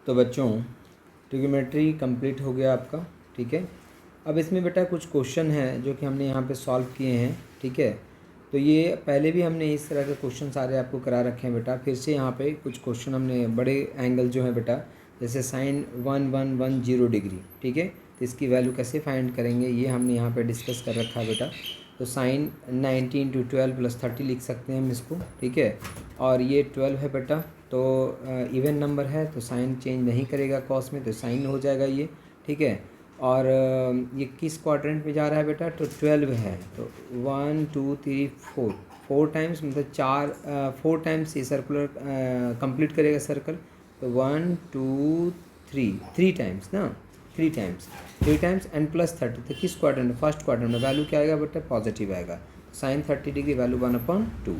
तो बच्चों trigonometry complete हो गया आपका, ठीक है। अब इसमें बेटा कुछ क्वेश्चन हैं जो कि हमने यहाँ पे सॉल्व किए हैं, ठीक है। तो ये पहले भी हमने इस तरह के क्वेश्चन सारे आपको करा रखे हैं बेटा। फिर से यहाँ पे कुछ क्वेश्चन हमने बड़े एंगल जो है बेटा, जैसे साइन 1110 डिग्री, ठीक है। तो इसकी वैल्यू कैसे फाइंड करेंगे ये हमने यहाँ पे डिस्कस कर रखा है बेटा। तो साइन 19 × 12 + 30 लिख सकते हैं हम इसको, ठीक है। और ये 12 है बेटा, तो इवन नंबर है तो साइन चेंज नहीं करेगा कॉस में, तो साइन हो जाएगा ये, ठीक है। और ये किस क्वाड्रेंट में जा रहा है बेटा, तो 12 है। तो 1 2 3 4 4 टाइम्स, मतलब 4 टाइम्स ये सर्कुलर कंप्लीट करेगा सर्कल। तो 1 2 3 टाइम्स ना, 3 टाइम्स एंड +30। तो किस क्वाड्रेंट में, फर्स्ट क्वाड्रेंट में। वैल्यू क्या आएगा बेटा, पॉजिटिव आएगा। Sine 30 degree value 1/2।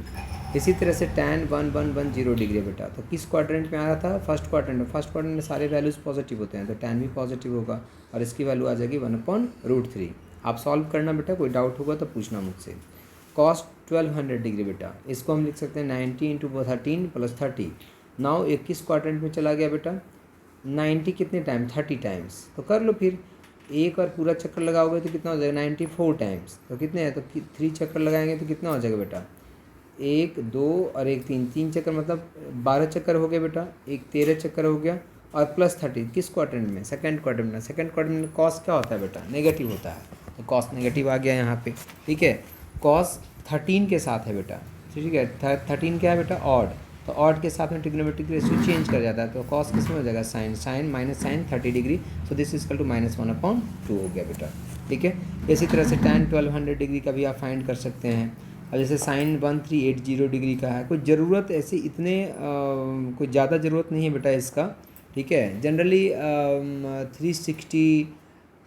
इसी तरह से tan 1110 डिग्री बेटा, तो किस क्वाड्रेंट में आ रहा था, फर्स्ट क्वाड्रेंट में। फर्स्ट क्वाड्रेंट में सारे वैल्यूज़ पॉजिटिव होते हैं, तो tan भी पॉजिटिव होगा और इसकी वैल्यू आ जाएगी 1/√3। आप सॉल्व करना बेटा, कोई डाउट होगा तो पूछना मुझसे। cos 1200 डिग्री बेटा, इसको हम लिख सकते हैं 90 × 13 + 30। नाउ एक किस क्वाड्रेंट में चला गया बेटा, 90 कितने टाइम, 30 टाइम्स। तो कर लो फिर, एक और पूरा चक्कर लगाओगे तो कितना हो जाएगा, 94 टाइम्स। तो कितने हैं, तो 3 चक्कर लगाएंगे तो कितना हो जाएगा बेटा, 1 2 और 1 3 चक्कर, मतलब 12 चक्कर हो गए बेटा। एक 13 चक्कर हो गया और +30 किस क्वाड्रेंट में, सेकंड क्वाड्रेंट में। सेकंड क्वाड्रेंट में कॉस क्या होता है बेटा, नेगेटिव होता है, तो कॉस नेगेटिव आ गया यहाँ पे, ठीक है। कॉस 13 के साथ है बेटा, ठीक है। 13 क्या है बेटा, ऑड। तो ऑड के साथ में ट्रिग्नोमेट्रिक रेशियो चेंज कर जाता है, तो कॉस किस में हो जाएगा, sine minus sine 30 degree. So this is equal to -1/2 हो गया बेटा, ठीक है। इसी तरह से tan 1200 डिग्री का भी आप फाइंड कर सकते हैं। अब जैसे साइन 1380 डिग्री का है, कोई ज़रूरत ऐसे इतने कोई ज़्यादा ज़रूरत नहीं है बेटा इसका, ठीक है। जनरली 360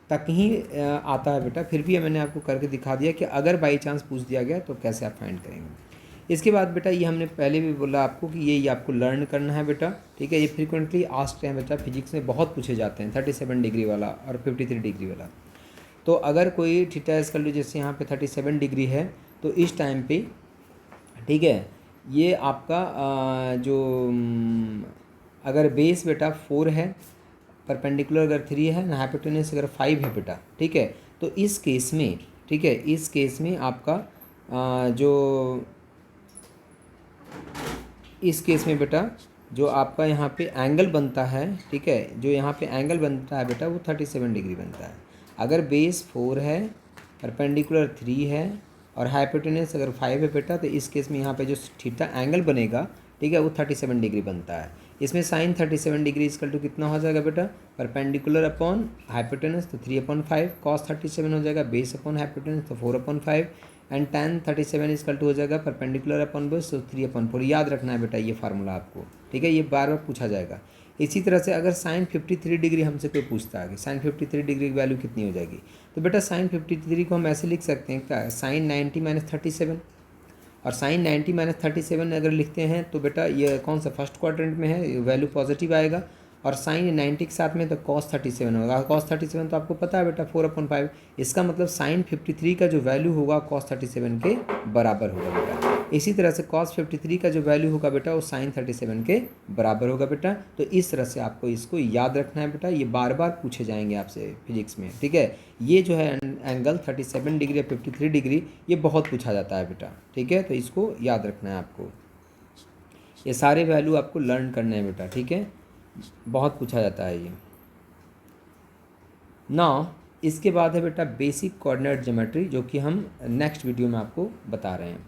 तक ही आता है बेटा। फिर भी मैंने आपको करके दिखा दिया कि अगर बाई चांस पूछ दिया गया तो कैसे आप फाइंड करेंगे। इसके बाद बेटा ये हमने पहले भी बोला आपको कि ये आपको लर्न करना है बेटा, ठीक है। ये फ्रीक्वेंटली आस्क्ड हैं बेटा, फिजिक्स में बहुत पूछे जाते हैं, 37 डिग्री वाला और 53 डिग्री वाला। तो अगर कोई थीटा इक्वल टू, जैसे यहाँ पे 37 डिग्री है, तो इस टाइम पे, ठीक है, ये आपका अगर बेस बेटा 4 है, परपेंडिकुलर अगर 3 है ना, हाइपोटेन्यूस अगर 5 है बेटा, ठीक है। तो इस केस में, ठीक है, इस केस में आपका इस केस में बेटा जो आपका यहाँ पे एंगल बनता है, ठीक है, जो यहाँ पे एंगल बनता है बेटा वो 37 डिग्री बनता है। अगर बेस 4 है, परपेंडिकुलर 3 है और हाइपोटेन्यूस अगर 5 है बेटा, तो इस केस में यहाँ पे जो थीटा एंगल बनेगा, ठीक है, वो 37 डिग्री बनता है। इसमें साइन 37 डिग्री इक्वल टू कितना हो जाएगा बेटा, परपेंडिकुलर अपॉन हाइपोटेन्यूस तो 3/5, कॉस 37 हो जाएगा, बेस अपॉन हाइपोटेन्यूस तो 4/5 एंड tan 37 इक्वल टू हो जाएगा परपेंडिकुलर अपॉन बेस तो 3/4। याद रखना है बेटा ये फार्मूला आपको, ठीक है, ये बार बार पूछा जाएगा। इसी तरह से अगर साइन 53 डिग्री हमसे कोई पूछता है कि साइन 53 डिग्री की वैल्यू कितनी हो जाएगी, तो बेटा साइन 53 को हम ऐसे लिख सकते हैं, क्या, साइन 90 - 37। और साइन 90 - 37 अगर लिखते हैं तो बेटा ये कौन सा फर्स्ट क्वाड्रेंट में है, वैल्यू पॉजिटिव आएगा। और साइन 90 के साथ में तो कॉस 37 होगा। कॉस 37 तो आपको पता है बेटा 4/5। इसका मतलब साइन 53 का जो वैल्यू होगा कॉस 37 के बराबर होगा बेटा। इसी तरह से कॉस 53 का जो वैल्यू होगा बेटा वो साइन 37 के बराबर होगा बेटा। तो इस तरह से आपको इसको याद रखना है बेटा, ये बार बार पूछे जाएंगे आपसे फिजिक्स में, ठीक है। ये जो है एंगल 37 डिग्री या 53 डिग्री, ये बहुत पूछा जाता है बेटा, ठीक है। तो इसको याद रखना है आपको, ये सारे वैल्यू आपको लर्न करने हैं बेटा, ठीक है, बहुत पूछा जाता है ये ना। इसके बाद है बेटा बेसिक कोऑर्डिनेट ज्योमेट्री, जो कि हम नेक्स्ट वीडियो में आपको बता रहे हैं।